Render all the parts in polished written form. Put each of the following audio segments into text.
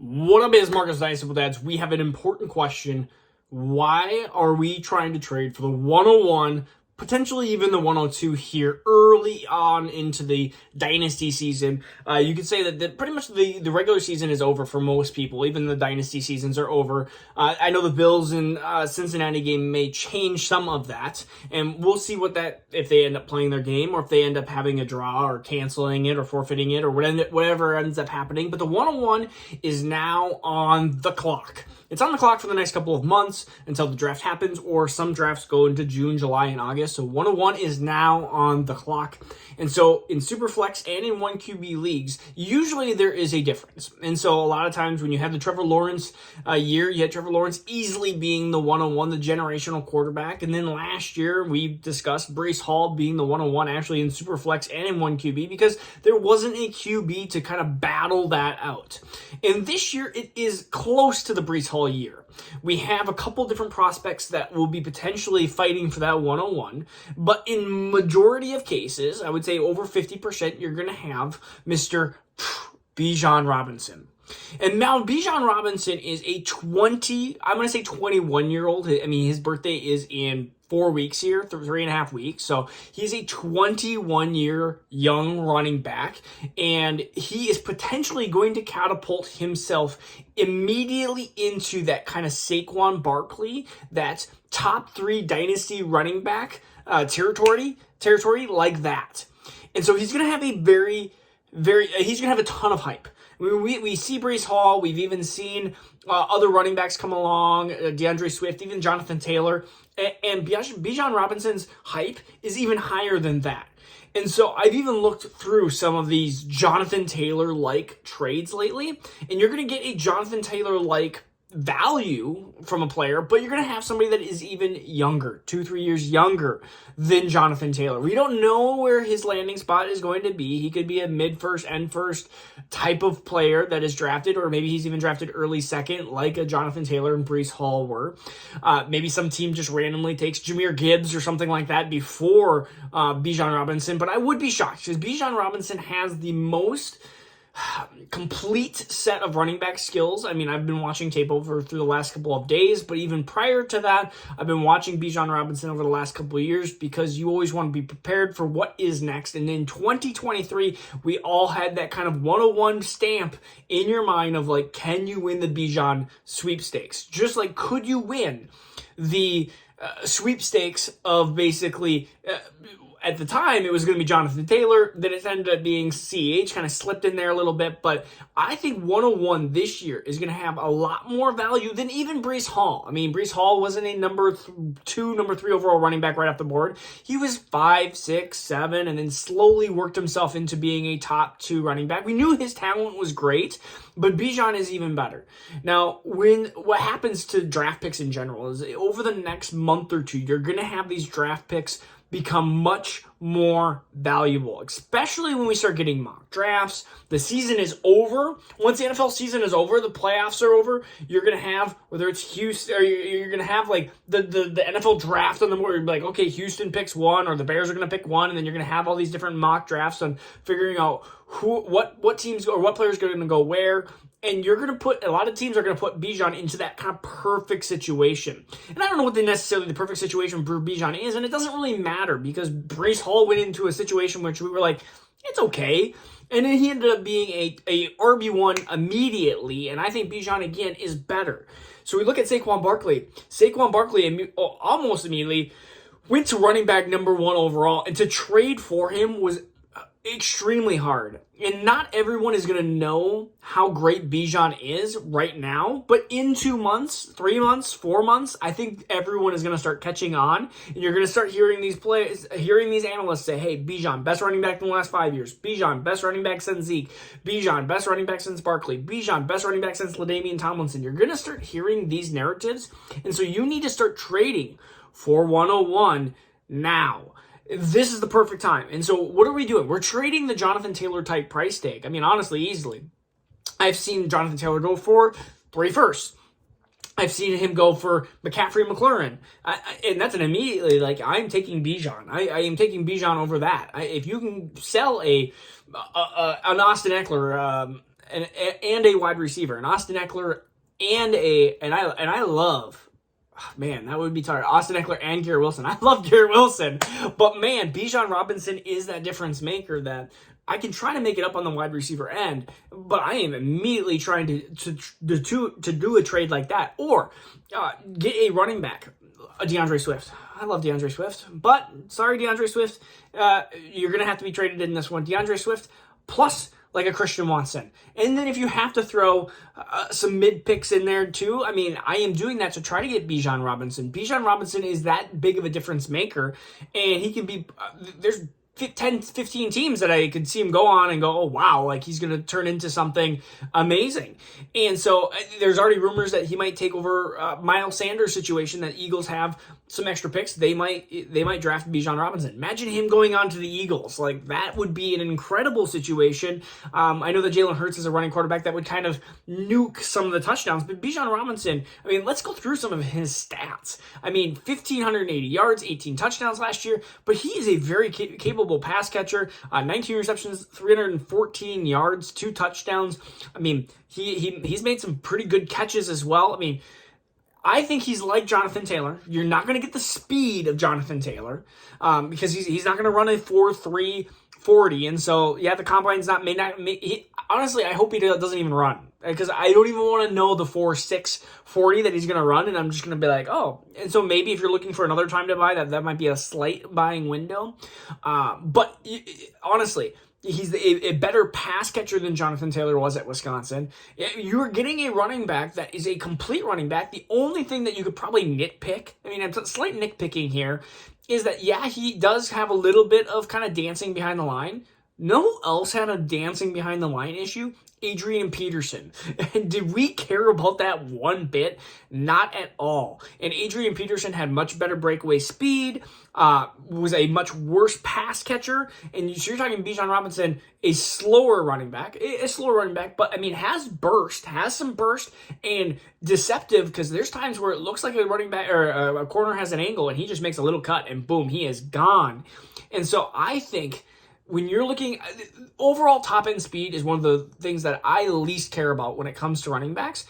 What up, is Marcus Dynasty with Dads? We have an important question. Why are we trying to trade for the 101, potentially even the 102 here early on into the Dynasty season? You could say that pretty much the regular season is over for most people. Even the Dynasty seasons are over. I know the Bills and Cincinnati game may change some of that, and we'll see if they end up playing their game or if they end up having a draw or canceling it or forfeiting it or whatever ends up happening. But the 101 is now on the clock. It's on the clock for the next couple of months until the draft happens, or some drafts go into June, July, and August. So 101 is now on the clock. And so in Superflex and in 1QB leagues, usually there is a difference. And so a lot of times when you have the Trevor Lawrence year, you had Trevor Lawrence easily being the 101, the generational quarterback. And then last year we discussed Breece Hall being the 101 actually in Superflex and in 1QB because there wasn't a QB to kind of battle that out. And this year it is close to the Breece Hall year. We have a couple different prospects that will be potentially fighting for that 101, but in majority of cases, I would say over 50%, you're going to have Mr. Bijan Robinson. And now Bijan Robinson is a 21-year-old. I mean, his birthday is in 4 weeks here, 3.5 weeks. So he's a 21-year young running back, and he is potentially going to catapult himself immediately into that kind of Saquon Barkley, that top 3 dynasty running back territory like that. And so he's going to have he's going to have a ton of hype. I mean, we see Breece Hall. We've even seen other running backs come along, DeAndre Swift, even Jonathan Taylor. And Bijan Robinson's hype is even higher than that. And so I've even looked through some of these Jonathan Taylor-like trades lately, and you're going to get a Jonathan Taylor-like value from a player, but you're going to have somebody that is even younger, 2-3 years younger than Jonathan Taylor. We don't know where his landing spot is going to be. He could be a mid-first, end-first type of player that is drafted, or maybe he's even drafted early second, like a Jonathan Taylor and Breece Hall were. Maybe some team just randomly takes Jahmyr Gibbs or something like that before Bijan Robinson, but I would be shocked because Bijan Robinson has the most complete set of running back skills. I mean, I've been watching tape through the last couple of days, but even prior to that, I've been watching Bijan Robinson over the last couple of years because you always want to be prepared for what is next. And in 2023, we all had that kind of 101 stamp in your mind of like, can you win the Bijan sweepstakes? Just like, could you win the sweepstakes of basically... at the time, it was going to be Jonathan Taylor. Then it ended up being CH, kind of slipped in there a little bit. But I think 101 this year is going to have a lot more value than even Breece Hall. I mean, Breece Hall wasn't a number 2, number 3 overall running back right off the board. He was 5, 6, 7, and then slowly worked himself into being a top 2 running back. We knew his talent was great, but Bijan is even better. Now, what happens to draft picks in general is over the next month or two, you're going to have these draft picks become much more valuable, especially when we start getting mock drafts. The season is over. Once the NFL season is over, the playoffs are over, you're going to have, whether it's Houston, or you're going to have like the NFL draft on the board. You're like, okay, Houston picks 1, or the Bears are going to pick 1, and then you're going to have all these different mock drafts on figuring out what teams or what players are going to go where. And you're going to put, a lot of teams are going to put Bijan into that kind of perfect situation. And I don't know what necessarily the perfect situation for Bijan is, and it doesn't really matter because Breece Hall went into a situation which we were like, it's okay. And then he ended up being a RB1 immediately, and I think Bijan, again, is better. So we look at Saquon Barkley. Saquon Barkley almost immediately went to running back number 1 overall, and to trade for him was extremely hard. And not everyone is going to know how great Bijan is right now, but in 2 months, 3 months, 4 months, I think everyone is going to start catching on, and you're going to start hearing these analysts say, hey, Bijan, best running back in the last 5 years. Bijan, best running back since Zeke. Bijan, best running back since Barkley. Bijan, best running back since LaDainian Tomlinson. You're going to start hearing these narratives, and so you need to start trading for 101 now. This is the perfect time. And so what are we doing? We're trading the Jonathan Taylor type price tag. I mean, honestly, easily. I've seen Jonathan Taylor go for 3 firsts. I've seen him go for McCaffrey and McLaurin. And that's an immediately, like, I'm taking Bijan. I am taking Bijan over that. If you can sell an Austin Eckler, and a wide receiver, an Austin Eckler and I love, man, that would be tired. Austin Eckler and Garrett Wilson. I love Garrett Wilson, but man, Bijan Robinson is that difference maker that I can try to make it up on the wide receiver end, but I am immediately trying to do a trade like that or get a running back, a DeAndre Swift. I love DeAndre Swift, but sorry, DeAndre Swift, you're going to have to be traded in this one. DeAndre Swift plus like a Christian Watson. And then if you have to throw some mid picks in there too, I mean, I am doing that to try to get Bijan Robinson. Bijan Robinson is that big of a difference maker, and he can be, there's 10, 15 teams that I could see him go on and go, oh, wow, like he's going to turn into something amazing. And so there's already rumors that he might take over Miles Sanders' situation, that Eagles have some extra picks. They might draft Bijan Robinson. Imagine him going on to the Eagles. Like, that would be an incredible situation. I know that Jalen Hurts is a running quarterback that would kind of nuke some of the touchdowns, but Bijan Robinson, I mean, let's go through some of his stats. I mean, 1,580 yards, 18 touchdowns last year, but he is a very capable pass catcher, 19 receptions, 314 yards, 2 touchdowns. I mean, he's made some pretty good catches as well. I mean, I think he's like Jonathan Taylor. You're not going to get the speed of Jonathan Taylor because he's not going to run a 4.3 40, and so yeah, the combine's honestly, I hope he doesn't even run, because I don't even want to know the 4.6 40 that he's going to run, and I'm just going to be like, oh. And so maybe if you're looking for another time to buy, that might be a slight buying window. But honestly, he's a better pass catcher than Jonathan Taylor was at Wisconsin. You're getting a running back that is a complete running back. The only thing that you could probably nitpick, I mean, it's a slight nitpicking here, is that, yeah, he does have a little bit of kind of dancing behind the line. No one else had a dancing behind the line issue. Adrian Peterson. And did we care about that one bit? Not at all. And Adrian Peterson had much better breakaway speed, was a much worse pass catcher. And so you're talking Bijan Robinson, a slower running back, but I mean, has some burst and deceptive, because there's times where it looks like a running back or a corner has an angle and he just makes a little cut and boom, he is gone. And so I think, when you're looking, overall top-end speed is one of the things that I least care about when it comes to running backs.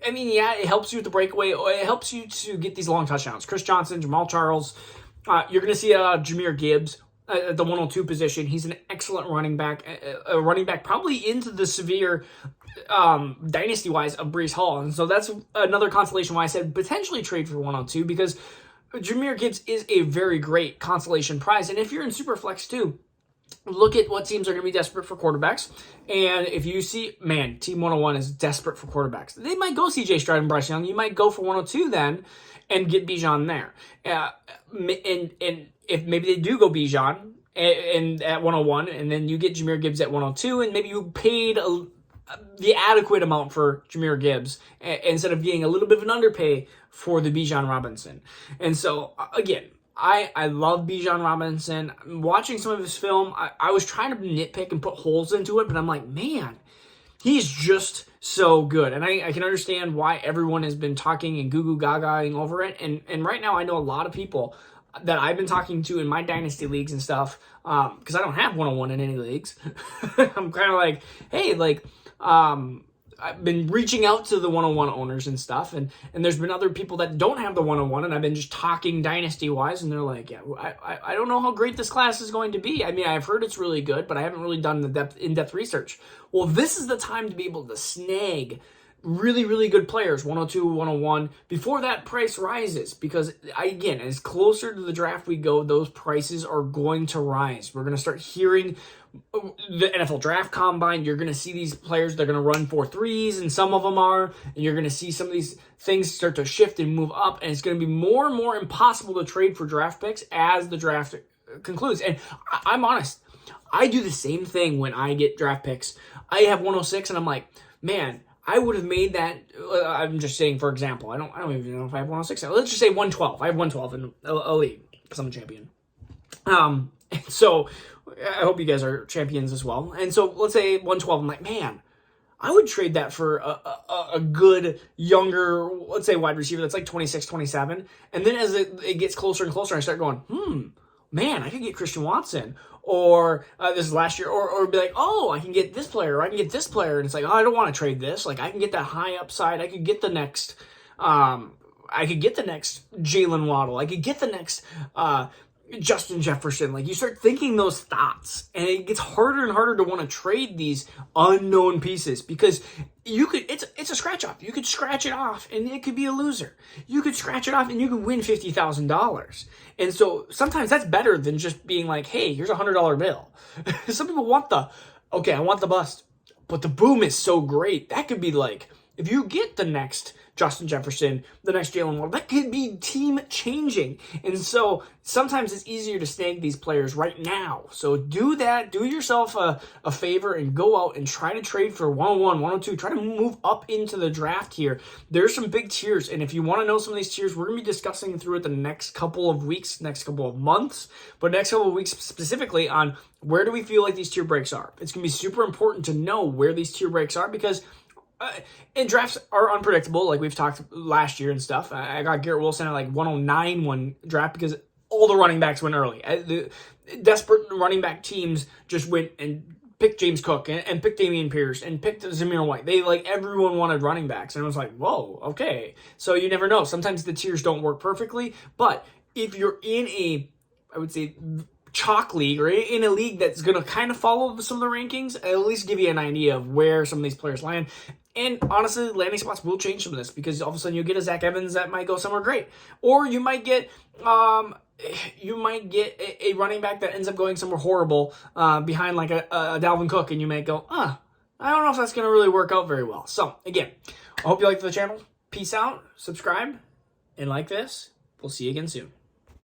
I mean, yeah, it helps you with the breakaway. It helps you to get these long touchdowns. Chris Johnson, Jamal Charles. You're going to see Jahmyr Gibbs at the 102 position. He's an excellent running back. A running back probably into the severe dynasty-wise of Breece Hall. And so that's another consolation why I said potentially trade for 102, because Jahmyr Gibbs is a very great consolation prize. And if you're in Superflex too, look at what teams are going to be desperate for quarterbacks. And if you see, man, Team 101 is desperate for quarterbacks. They might go CJ Stroud and Bryce Young. You might go for 102 then and get Bijan there. And if maybe they do go Bijan and at 101, and then you get Jahmyr Gibbs at 102, and maybe you paid the adequate amount for Jahmyr Gibbs instead of getting a little bit of an underpay for the Bijan Robinson. And so, again, I love Bijan Robinson. Watching some of his film, I was trying to nitpick and put holes into it, but I'm like, man, he's just so good. And I can understand why everyone has been talking and goo-goo gagaing over it. And right now I know a lot of people that I've been talking to in my dynasty leagues and stuff, because I don't have 101 in any leagues. I'm kind of like, hey, like, I've been reaching out to the 101 owners and stuff, and there's been other people that don't have the 101, and I've been just talking dynasty-wise, and they're like, yeah, I don't know how great this class is going to be. I mean, I've heard it's really good, but I haven't really done the in-depth research. Well, this is the time to be able to snag really, really good players, 102, 101, before that price rises, because, again, as closer to the draft we go, those prices are going to rise. We're going to start hearing the NFL Draft Combine. You're going to see these players, they're going to run 4.3s, and some of them are, and you're going to see some of these things start to shift and move up, and it's going to be more and more impossible to trade for draft picks as the draft concludes. And I'm honest, I do the same thing when I get draft picks. I have 106, and I'm like, man, I would have made that. I'm just saying, for example, I don't even know if I have 106. Let's just say 112. I have 112 in a league because I'm a champion. So I hope you guys are champions as well. And so let's say 112. I'm like, man, I would trade that for a good younger, let's say wide receiver that's like 26, 27. And then as it gets closer and closer, I start going, man, I could get Christian Watson. or this is last year, or be like, oh, I can get this player, or I can get this player, and it's like, oh, I don't want to trade this. Like, I can get that high upside. I could get the next, Jalen Waddle. I could get the next Justin Jefferson. Like, you start thinking those thoughts, and it gets harder and harder to want to trade these unknown pieces because it's a scratch off. You could scratch it off and it could be a loser. You could scratch it off and you could win $50,000. And so sometimes that's better than just being like, hey, here's $100 bill. Some people want I want the bust, but the boom is so great. That could be like, if you get the next Justin Jefferson, the next Jalen Waddle, that could be team changing. And so sometimes it's easier to snag these players right now. So do that. Do yourself a favor and go out and try to trade for 101, 102. Try to move up into the draft here. There's some big tiers. And if you want to know some of these tiers, we're going to be discussing through it the next couple of weeks, next couple of months, but next couple of weeks specifically on where do we feel like these tier breaks are. It's going to be super important to know where these tier breaks are because and drafts are unpredictable, like we've talked last year and stuff. I got Garrett Wilson at like 109 one draft because all the running backs went early. The desperate running back teams just went and picked James Cook and picked Dameon Pierce and picked Zamir White. Everyone wanted running backs, and it was like, whoa, okay. So you never know. Sometimes the tiers don't work perfectly, but if you're in I would say, chalk league or in a league that's going to kind of follow some of the rankings, at least give you an idea of where some of these players land. And honestly, landing spots will change some of this because all of a sudden you'll get a Zach Evans that might go somewhere great, or you might get a running back that ends up going somewhere horrible behind like a Dalvin Cook, and you might go, I don't know if that's going to really work out very well. So again, I hope you liked the channel. Peace out, subscribe, and like this. We'll see you again soon.